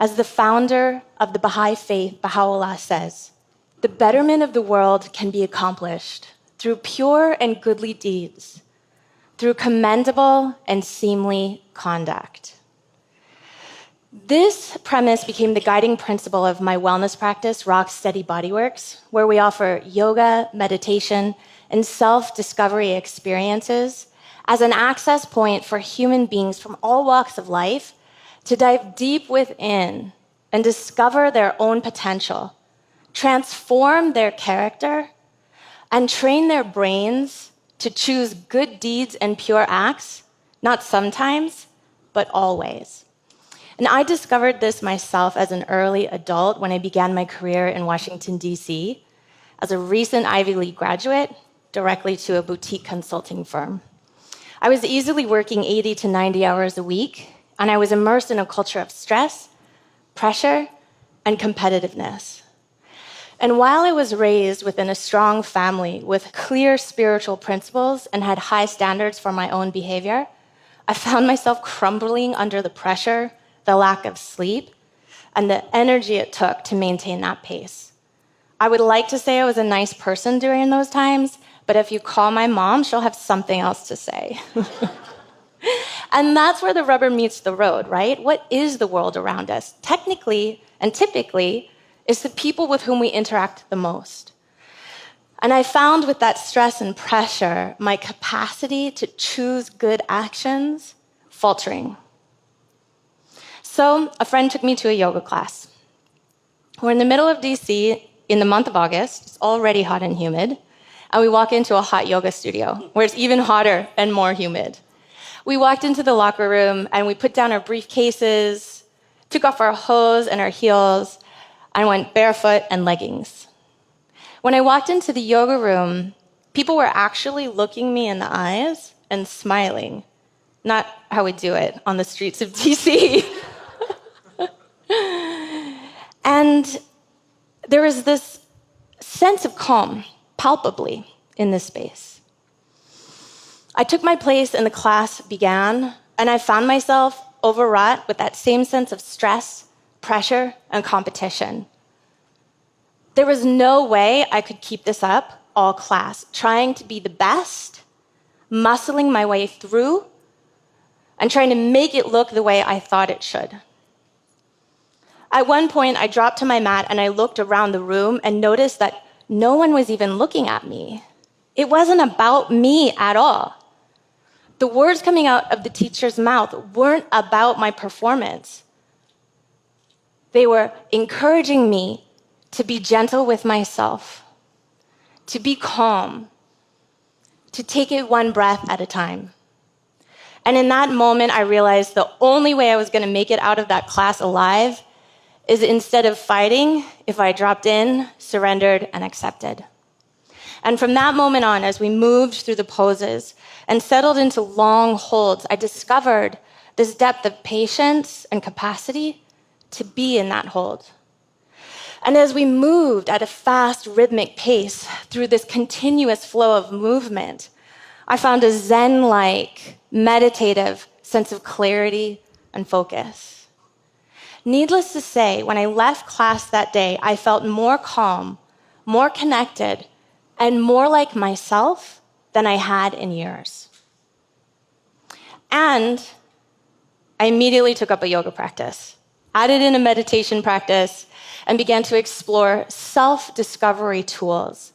As the founder of the Baha'i faith, Baha'u'llah says, "The betterment of the world can be accomplished through pure and goodly deeds, through commendable and seemly conduct." This premise became the guiding principle of my wellness practice, Rock Steady Bodyworks, where we offer yoga, meditation, and self-discovery experiences as an access point for human beings from all walks of life to dive deep within and discover their own potential, transform their character, and train their brains to choose good deeds and pure acts, not sometimes, but always. And I discovered this myself as an early adult when I began my career in Washington, D.C., as a recent Ivy League graduate, directly to a boutique consulting firm. I was easily working 80 to 90 hours a week, and I was immersed in a culture of stress, pressure, and competitiveness. And while I was raised within a strong family with clear spiritual principles and had high standards for my own behavior, I found myself crumbling under the pressure, the lack of sleep, and the energy it took to maintain that pace. I would like to say I was a nice person during those times, but if you call my mom, she'll have something else to say. And that's where the rubber meets the road, right? What is the world around us? Technically and typically, it's the people with whom we interact the most. And I found with that stress and pressure, my capacity to choose good actions faltering. So a friend took me to a yoga class. We're in the middle of DC in the month of August. It's already hot and humid. And we walk into a hot yoga studio where it's even hotter and more humid. We walked into the locker room and we put down our briefcases, took off our hose and our heels, and went barefoot and leggings. When I walked into the yoga room, people were actually looking me in the eyes and smiling. Not how we do it on the streets of DC. And there was this sense of calm, palpably, in this space. I took my place and the class began, and I found myself overwrought with that same sense of stress, pressure, and competition. There was no way I could keep this up all class, trying to be the best, muscling my way through, and trying to make it look the way I thought it should. At one point, I dropped to my mat and I looked around the room and noticed that no one was even looking at me. It wasn't about me at all. The words coming out of the teacher's mouth weren't about my performance. They were encouraging me to be gentle with myself, to be calm, to take it one breath at a time. And in that moment, I realized the only way I was going to make it out of that class alive is instead of fighting, if I dropped in, surrendered, and accepted. And from that moment on, as we moved through the poses and settled into long holds, I discovered this depth of patience and capacity to be in that hold. And as we moved at a fast, rhythmic pace through this continuous flow of movement, I found a Zen-like, meditative sense of clarity and focus. Needless to say, when I left class that day, I felt more calm, more connected, and more like myself than I had in years. And I immediately took up a yoga practice, added in a meditation practice, and began to explore self-discovery tools.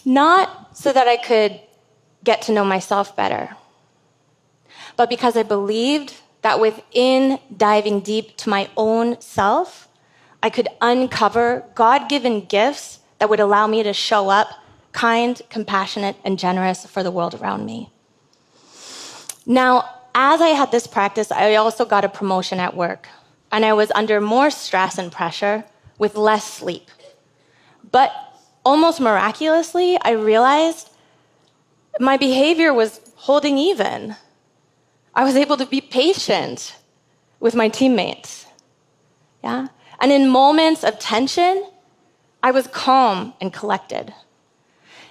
Not so that I could get to know myself better, but because I believed that within diving deep to my own self, I could uncover God-given gifts that would allow me to show up kind, compassionate, and generous for the world around me. Now, as I had this practice, I also got a promotion at work, and I was under more stress and pressure with less sleep. But almost miraculously, I realized my behavior was holding even. I was able to be patient with my teammates. Yeah? And in moments of tension, I was calm and collected.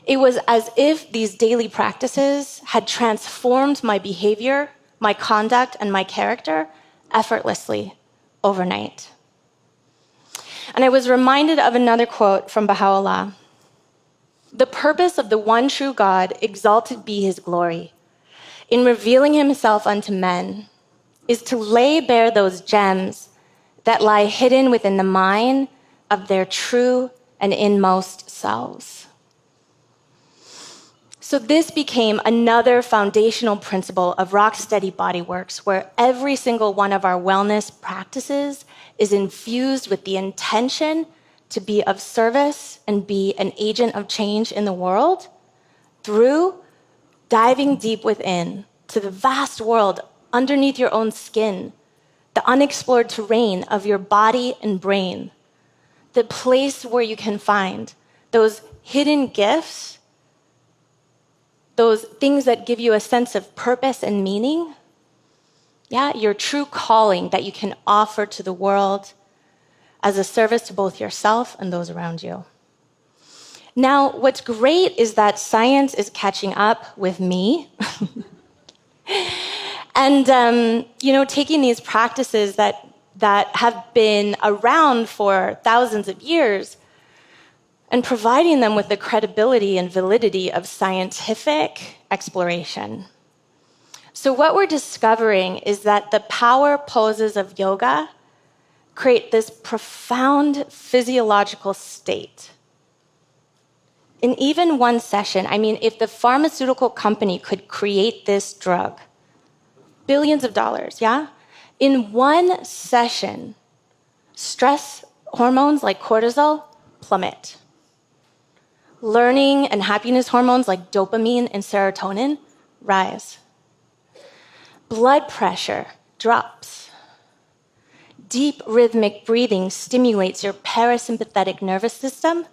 It was as if these daily practices had transformed my behavior, my conduct, and my character effortlessly overnight. And I was reminded of another quote from Baha'u'llah. The purpose of the one true God, exalted be his glory, in revealing himself unto men, is to lay bare those gems that lie hidden within the mine of their true and inmost selves. So this became another foundational principle of Rocksteady Bodyworks, where every single one of our wellness practices is infused with the intention to be of service and be an agent of change in the world through diving deep within to the vast world underneath your own skin, the unexplored terrain of your body and brain, the place where you can find those hidden gifts, those things that give you a sense of purpose and meaning, your true calling that you can offer to the world as a service to both yourself and those around you. Now, what's great is that science is catching up with me. And, taking these practices that have been around for thousands of years and providing them with the credibility and validity of scientific exploration. So what we're discovering is that the power poses of yoga create this profound physiological state. In even one session, if the pharmaceutical company could create this drug, billions of dollars, in one session, stress hormones like cortisol plummet. Learning and happiness hormones like dopamine and serotonin rise. Blood pressure drops. Deep rhythmic breathing stimulates your parasympathetic nervous system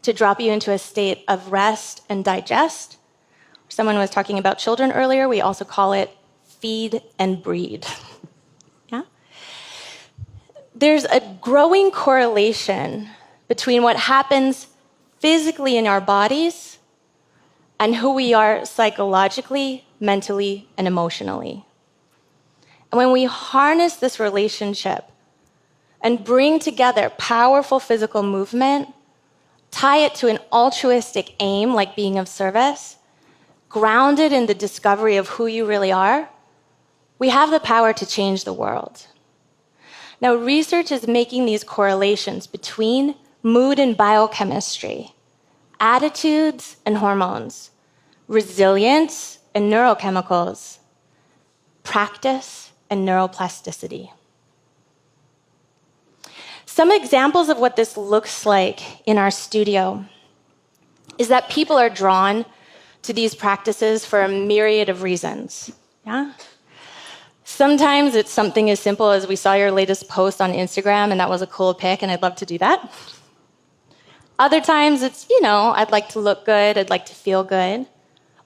to drop you into a state of rest and digest. Someone was talking about children earlier. We also call it feed and breed. There's a growing correlation between what happens physically in our bodies and who we are psychologically, mentally, and emotionally. And when we harness this relationship and bring together powerful physical movement, tie it to an altruistic aim like being of service, grounded in the discovery of who you really are, we have the power to change the world. Now, research is making these correlations between mood and biochemistry, attitudes and hormones, resilience and neurochemicals, practice and neuroplasticity. Some examples of what this looks like in our studio is that people are drawn to these practices for a myriad of reasons. Sometimes it's something as simple as we saw your latest post on Instagram and that was a cool pic and I'd love to do that. Other times it's, I'd like to look good, I'd like to feel good.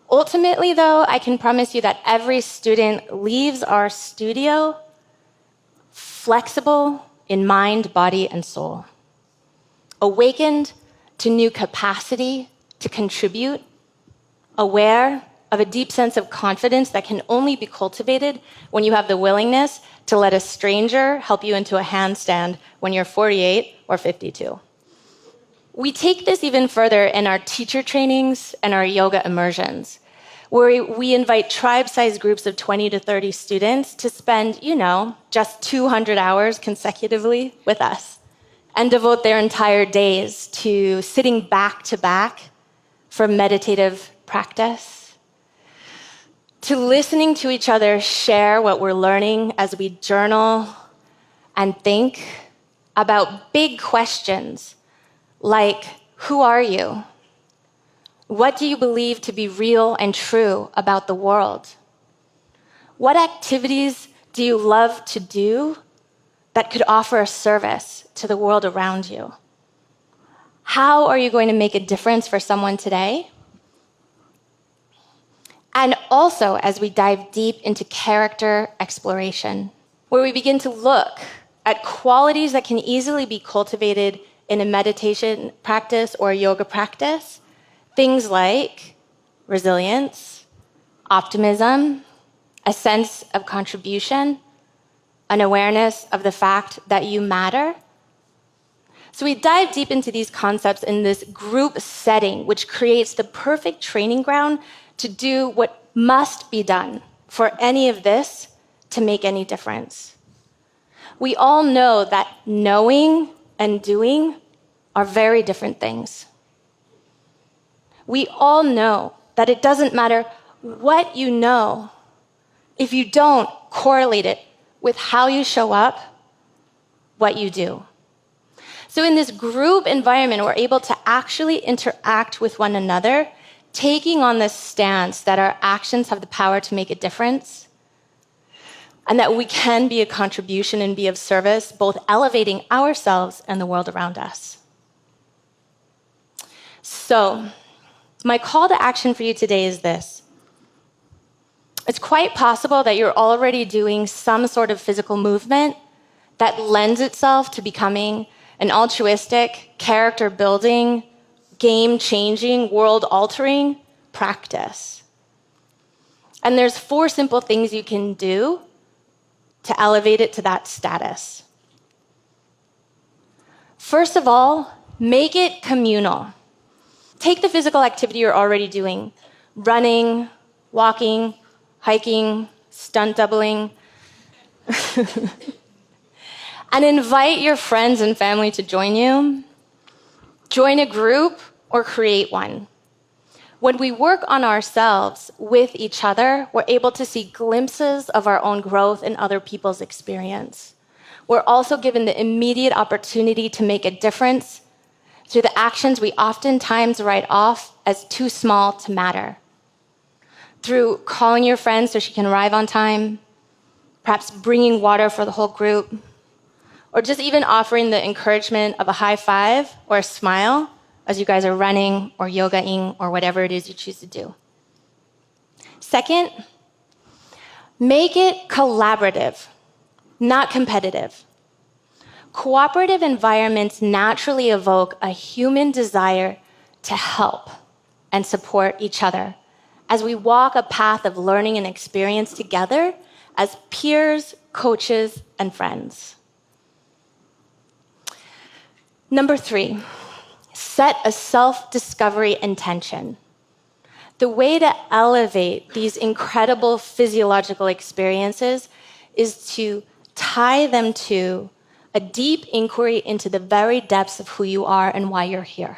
Ultimately, though, I can promise you that every student leaves our studio flexible in mind, body, and soul, awakened to new capacity to contribute, aware of a deep sense of confidence that can only be cultivated when you have the willingness to let a stranger help you into a handstand when you're 48 or 52. We take this even further in our teacher trainings and our yoga immersions, where we invite tribe-sized groups of 20 to 30 students to spend, just 200 hours consecutively with us and devote their entire days to sitting back to back for meditative practice, to listening to each other share what we're learning as we journal and think about big questions like, who are you? What do you believe to be real and true about the world? What activities do you love to do that could offer a service to the world around you? How are you going to make a difference for someone today? And also, as we dive deep into character exploration, where we begin to look at qualities that can easily be cultivated in a meditation practice or a yoga practice, things like resilience, optimism, a sense of contribution, an awareness of the fact that you matter. So we dive deep into these concepts in this group setting, which creates the perfect training ground to do what must be done for any of this to make any difference. We all know that knowing and doing are very different things. We all know that it doesn't matter what you know if you don't correlate it with how you show up, what you do. So in this group environment, we're able to actually interact with one another, taking on this stance that our actions have the power to make a difference, and that we can be a contribution and be of service, both elevating ourselves and the world around us. So, my call to action for you today is this. It's quite possible that you're already doing some sort of physical movement that lends itself to becoming an altruistic, character-building, game-changing, world-altering practice. And there's 4 simple things you can do to elevate it to that status. First of all, make it communal. Take the physical activity you're already doing, running, walking, hiking, stunt doubling, and invite your friends and family to join you. Join a group or create one. When we work on ourselves with each other, we're able to see glimpses of our own growth in other people's experience. We're also given the immediate opportunity to make a difference through the actions we oftentimes write off as too small to matter. Through calling your friend so she can arrive on time, perhaps bringing water for the whole group, or just even offering the encouragement of a high five or a smile as you guys are running or yogaing or whatever it is you choose to do. Second, make it collaborative, not competitive. Cooperative environments naturally evoke a human desire to help and support each other as we walk a path of learning and experience together as peers, coaches, and friends. Number 3, set a self-discovery intention. The way to elevate these incredible physiological experiences is to tie them to a deep inquiry into the very depths of who you are and why you're here.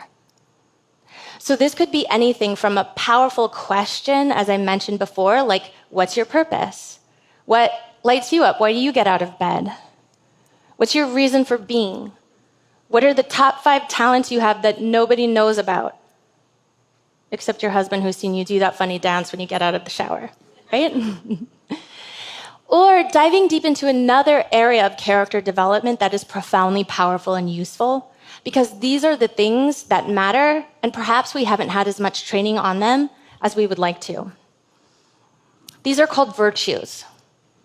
So this could be anything from a powerful question, as I mentioned before, like, what's your purpose? What lights you up? Why do you get out of bed? What's your reason for being? What are the top 5 talents you have that nobody knows about? Except your husband, who's seen you do that funny dance when you get out of the shower, right? Or diving deep into another area of character development that is profoundly powerful and useful, because these are the things that matter, and perhaps we haven't had as much training on them as we would like to. These are called virtues.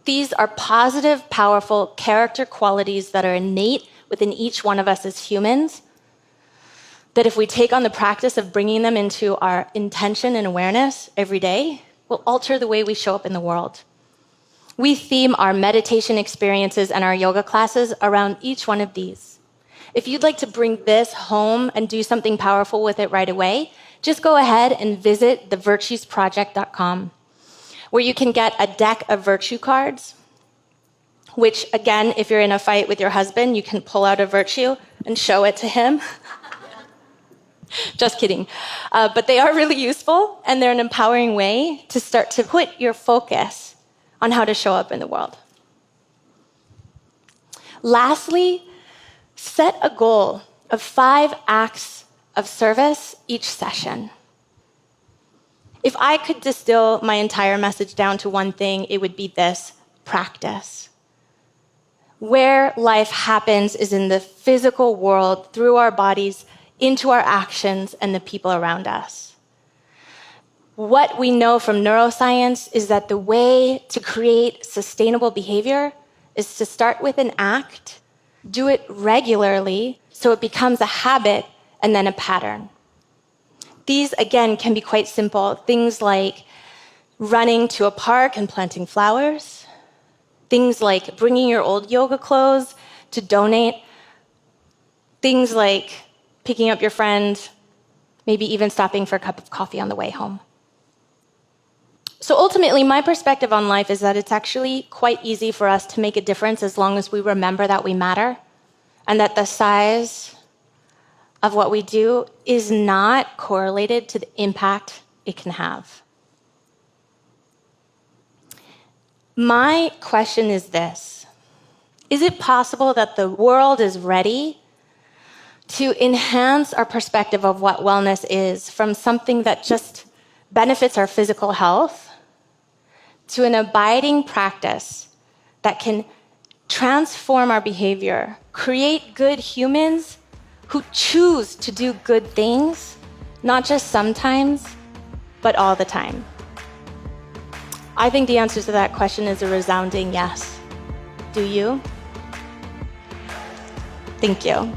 These are positive, powerful character qualities that are innate within each one of us as humans, that if we take on the practice of bringing them into our intention and awareness every day, will alter the way we show up in the world. We theme our meditation experiences and our yoga classes around each one of these. If you'd like to bring this home and do something powerful with it right away, just go ahead and visit thevirtuesproject.com, where you can get a deck of virtue cards, which, again, if you're in a fight with your husband, you can pull out a virtue and show it to him. Just kidding. But they are really useful, and they're an empowering way to start to put your focus on how to show up in the world. Lastly, set a goal of 5 acts of service each session. If I could distill my entire message down to one thing, it would be this: practice. Where life happens is in the physical world, through our bodies, into our actions and the people around us. What we know from neuroscience is that the way to create sustainable behavior is to start with an act, do it regularly so it becomes a habit and then a pattern. These, again, can be quite simple. Things like running to a park and planting flowers, Things like bringing your old yoga clothes to donate. Things like picking up your friend, maybe even stopping for a cup of coffee on the way home. So ultimately, my perspective on life is that it's actually quite easy for us to make a difference as long as we remember that we matter and that the size of what we do is not correlated to the impact it can have. My question is this: is it possible that the world is ready to enhance our perspective of what wellness is from something that just benefits our physical health to an abiding practice that can transform our behavior, create good humans who choose to do good things, not just sometimes, but all the time? I think the answer to that question is a resounding yes. Do you? Thank you.